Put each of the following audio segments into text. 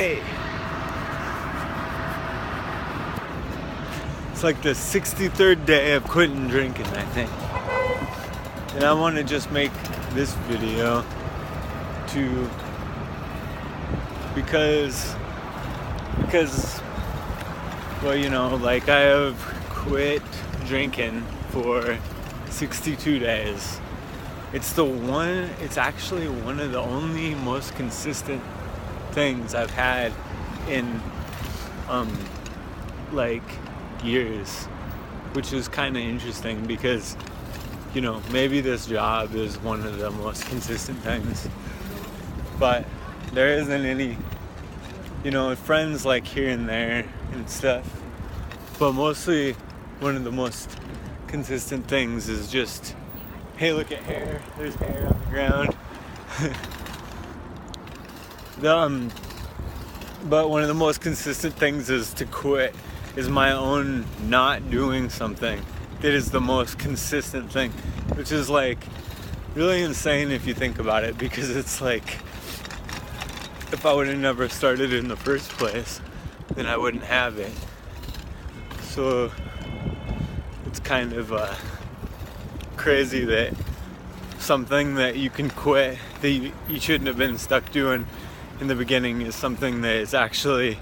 Hey! It's like the 63rd day of quitting drinking, I think. And I want to just make this video because well, you know, like I have quit drinking for 62 days. It's actually one of the only most consistent things I've had in like years, which is kind of interesting because, you know, maybe this job is one of the most consistent things, but there isn't any, you know, friends like here and there and stuff, but mostly one of the most consistent things is just, hey, look at hair, there's hair on the ground. But one of the most consistent things is to quit, is my own not doing something that is the most consistent thing, which is like really insane if you think about it, because it's like, if I would have never started in the first place, then I wouldn't have it. So it's kind of crazy that something that you can quit, that you shouldn't have been stuck doing in the beginning, is something that is actually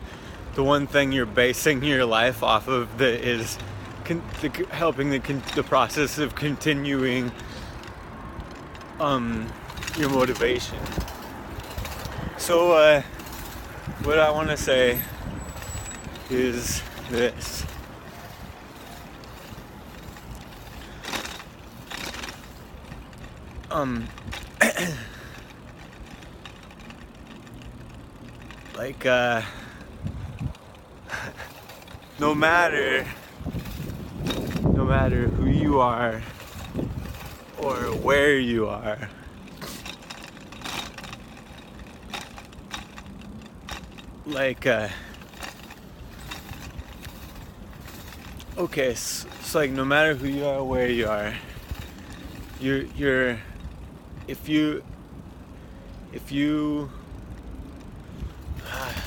the one thing you're basing your life off of, that is helping the process of continuing your motivation. So what I want to say is this. Like no matter who you are or where you are, like okay, so like no matter who you are, where you are, you're if you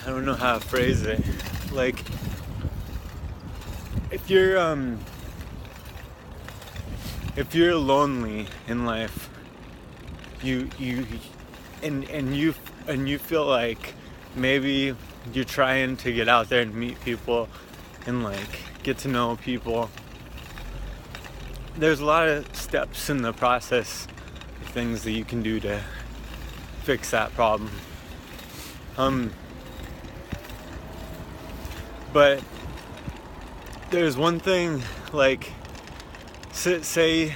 I don't know how to phrase it, like if you're lonely in life, you feel like maybe you're trying to get out there and meet people and like get to know people. There's a lot of steps in the process of things that you can do to fix that problem. But there's one thing, like, say,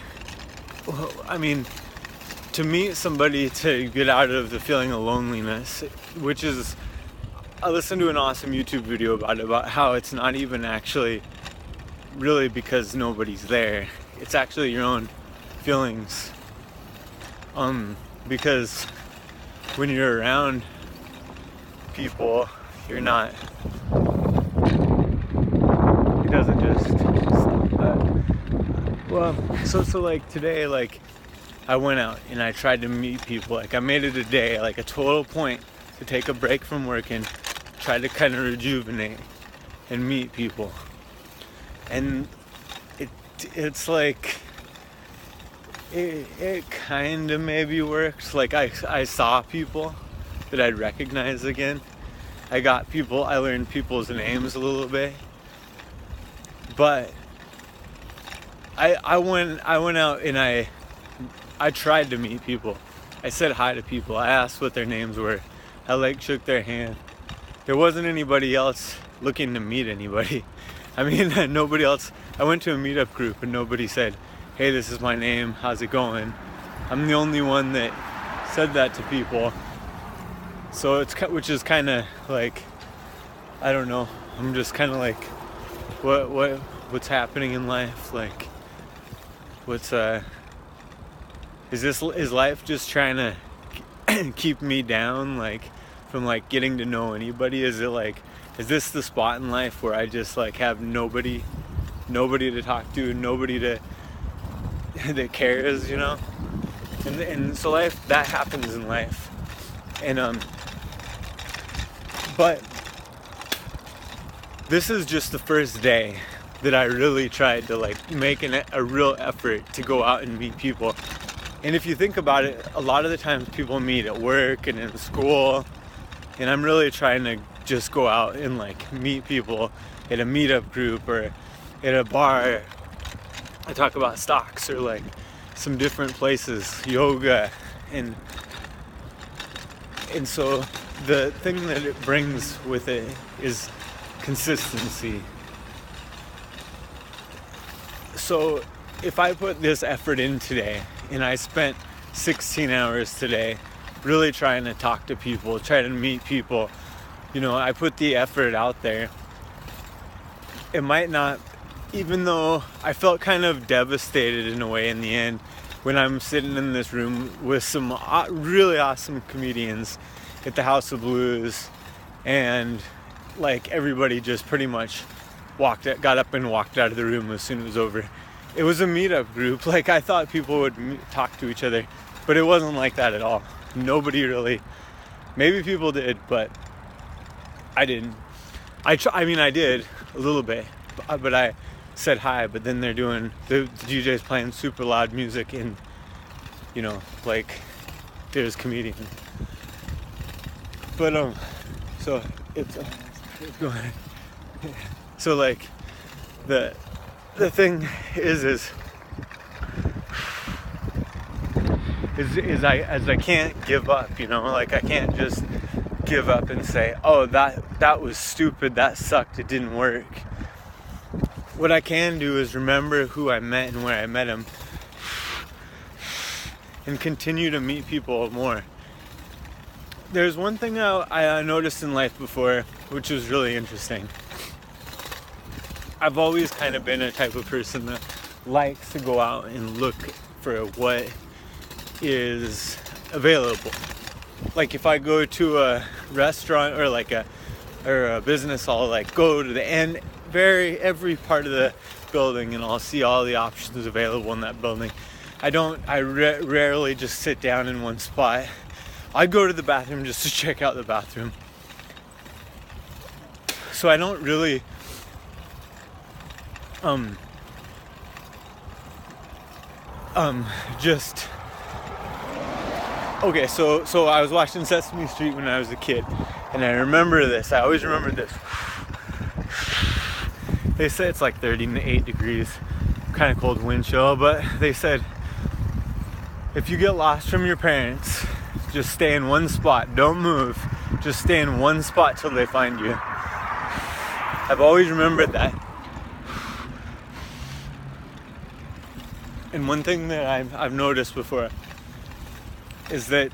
I mean, to meet somebody to get out of the feeling of loneliness, which is, I listened to an awesome YouTube video about how it's not even actually really because nobody's there. It's actually your own feelings. Because when you're around people, you're not, it doesn't just stop that. Well, so like today, like I went out and I tried to meet people. Like I made it a day, like a total point to take a break from work and try to kind of rejuvenate and meet people. And it's like it kind of maybe worked. Like I saw people that I'd recognize again. I learned people's names a little bit. But I went out and I tried to meet people. I said hi to people. I asked what their names were. I like shook their hand. There wasn't anybody else looking to meet anybody. I mean, nobody else. I went to a meetup group and nobody said, hey, this is my name, how's it going? I'm the only one that said that to people. So which is kind of like, I don't know. I'm just kind of like, what's happening in life? Like, is life just trying to keep me down, like, from like getting to know anybody? Is this the spot in life where I just like have nobody to talk to, nobody that cares, you know? And so that happens in life. And But this is just the first day that I really tried to like make a real effort to go out and meet people. And if you think about it, a lot of the times people meet at work and in school, and I'm really trying to just go out and like meet people at a meetup group or at a bar. I talk about stocks or like some different places, yoga, and so the thing that it brings with it is consistency. So if I put this effort in today, and I spent 16 hours today really trying to talk to people, trying to meet people, I put the effort out there. It might not, even though I felt kind of devastated in a way in the end when I'm sitting in this room with some really awesome comedians at the House of Blues, and like everybody just pretty much got up and walked out of the room as soon as it was over. It was a meetup group. Like I thought people would talk to each other, but it wasn't like that at all. Nobody really. Maybe people did, but I didn't. I did a little bit, but I said hi. But then they're doing the DJ's playing super loud music, and like there's comedians. But so it's go ahead. So like the thing is I can't give up, like I can't just give up and say, oh, that was stupid, that sucked, it didn't work. What I can do is remember who I met and where I met them, and continue to meet people more. There's one thing I noticed in life before, which was really interesting. I've always kind of been a type of person that likes to go out and look for what is available. Like if I go to a restaurant or like a business, I'll like go to the end, every part of the building, and I'll see all the options available in that building. I rarely just sit down in one spot. I go to the bathroom just to check out the bathroom. So I don't really just okay, so I was watching Sesame Street when I was a kid, and I remember this. I always remember this. They say it's like 38 degrees, kind of cold wind chill, but they said if you get lost from your parents, just stay in one spot, don't move, just stay in one spot till they find you. I've always remembered that. And one thing that I've noticed before is that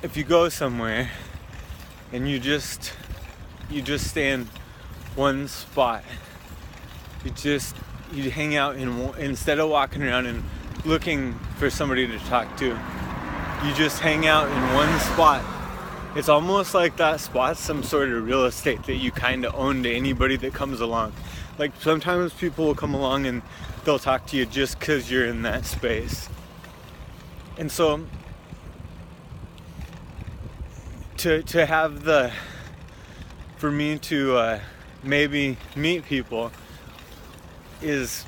if you go somewhere and you just stay in one spot, you hang out instead of walking around and looking for somebody to talk to, you just hang out in one spot. It's almost like that spot's some sort of real estate that you kind of own to anybody that comes along. Like sometimes people will come along and they'll talk to you just because you're in that space. And so to have for me to maybe meet people is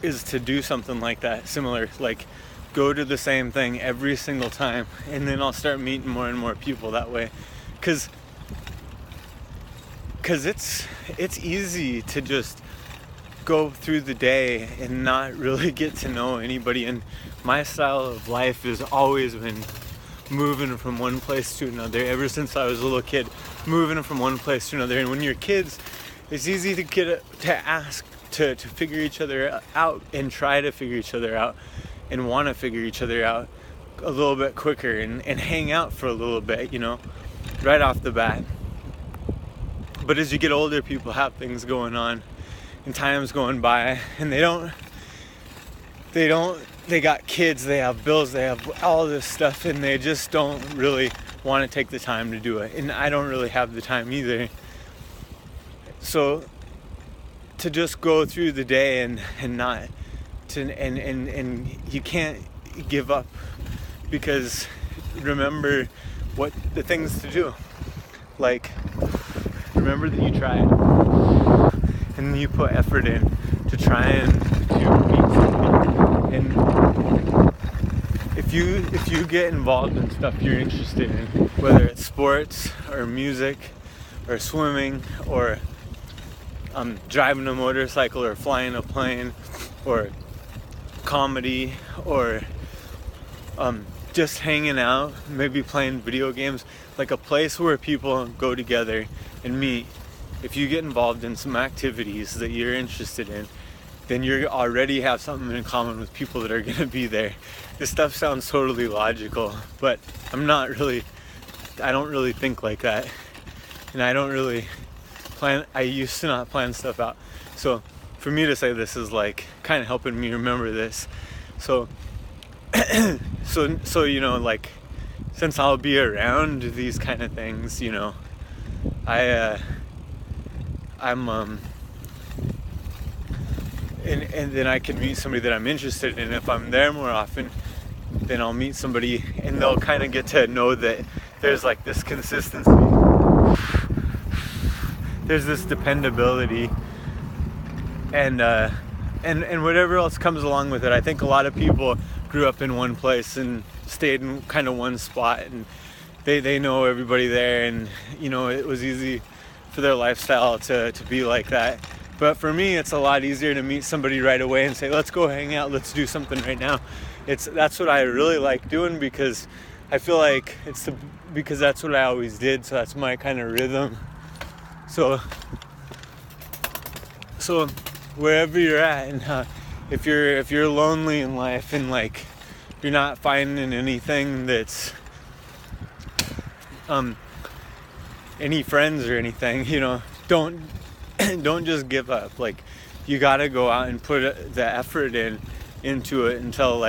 to do something like that, similar, like go to the same thing every single time, and then I'll start meeting more and more people that way. Cause it's easy to just go through the day and not really get to know anybody. And my style of life has always been moving from one place to another, ever since I was a little kid, moving from one place to another. And when you're kids, it's easy to figure each other out and try to figure each other out and want to figure each other out a little bit quicker and hang out for a little bit, right off the bat. But as you get older, people have things going on and time's going by, and they got kids, they have bills, they have all this stuff, and they just don't really want to take the time to do it. And I don't really have the time either. So to just go through the day and you can't give up, because remember what the things to do. Like, remember that you tried and you put effort in to try and meet somebody. And if you get involved in stuff you're interested in, whether it's sports or music or swimming or driving a motorcycle or flying a plane or comedy or just hanging out, maybe playing video games, like a place where people go together and meet. If you get involved in some activities that you're interested in, then you already have something in common with people that are going to be there. This stuff sounds totally logical, but I don't really think like that. And I don't really I used to not plan stuff out. So for me to say this is like kind of helping me remember this. So you know, like, since I'll be around these kind of things, you know, I'm and then I can meet somebody that I'm interested in. If I'm there more often, then I'll meet somebody and they'll kind of get to know that there's like this consistency, there's this dependability, and whatever else comes along with it. I think a lot of people grew up in one place and stayed in kind of one spot, and they know everybody there, and you know, it was easy for their lifestyle to be like that. But for me, it's a lot easier to meet somebody right away and say, let's go hang out, let's do something right now. That's what I really like doing, because I feel like because that's what I always did, so that's my kind of rhythm. So wherever you're at, and if you're lonely in life and like you're not finding anything that's any friends or anything, you know, don't just give up. Like, you gotta go out and put the effort into it until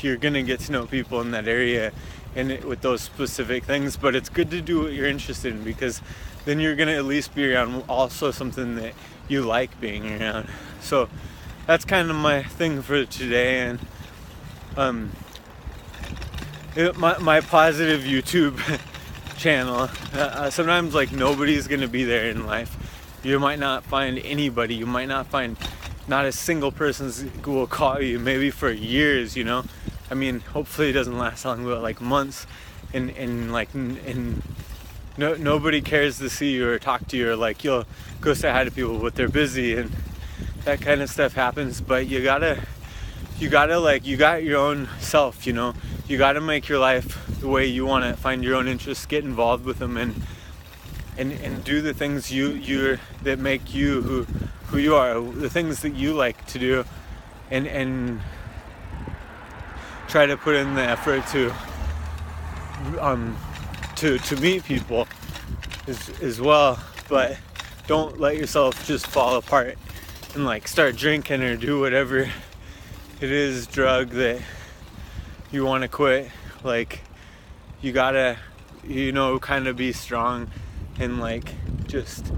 you're gonna get to know people in that area and with those specific things. But it's good to do what you're interested in, because then you're gonna at least be around also something that you like being around. So that's kind of my thing for today. And my positive YouTube channel, sometimes like nobody's gonna be there in life. You might not find anybody, you might not find not a single person who will call you, maybe for years, you know. I mean, hopefully it doesn't last long, but like months, and nobody cares to see you or talk to you, or like you'll go say hi to people, but they're busy, and that kind of stuff happens. But you gotta like, you got your own self, you know. You gotta make your life the way you want to, find your own interests, get involved with them, and do the things that make you who you are, the things that you like to do, and try to put in the effort to meet people as well. But don't let yourself just fall apart and like start drinking or do whatever it is, drug that you want to quit. Like, you gotta, you know, kind of be strong, and like, just,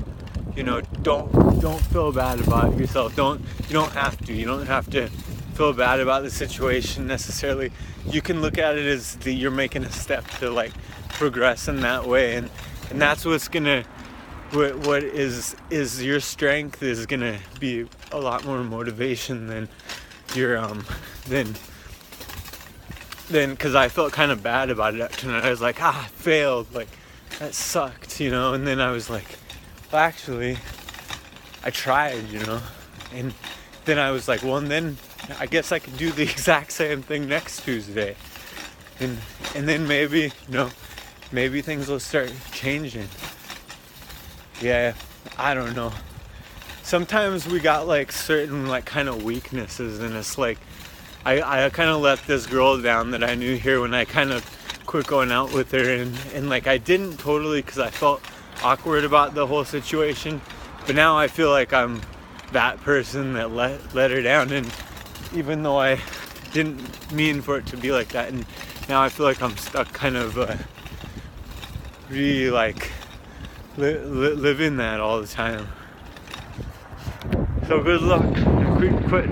you know, don't feel bad about yourself. You don't have to feel bad about the situation necessarily. You can look at it as you're making a step to like progress in that way, and that's what's gonna, what is your strength is gonna be a lot more motivation than your then, because I felt kind of bad about it tonight. I was like, I failed, like that sucked, you know. And then I was like, well, actually I tried, you know. And then I was like, well, and then I guess I could do the exact same thing next Tuesday, and then maybe, you know, maybe things will start changing. Yeah, I don't know. Sometimes we got like certain like kind of weaknesses, and it's like I kind of let this girl down that I knew here when I kind of quit going out with her, and like I didn't totally, because I felt awkward about the whole situation, but now I feel like I'm that person that let her down, and even though I didn't mean for it to be like that, and now I feel like I'm stuck kind of really like living that all the time. So good luck and quit.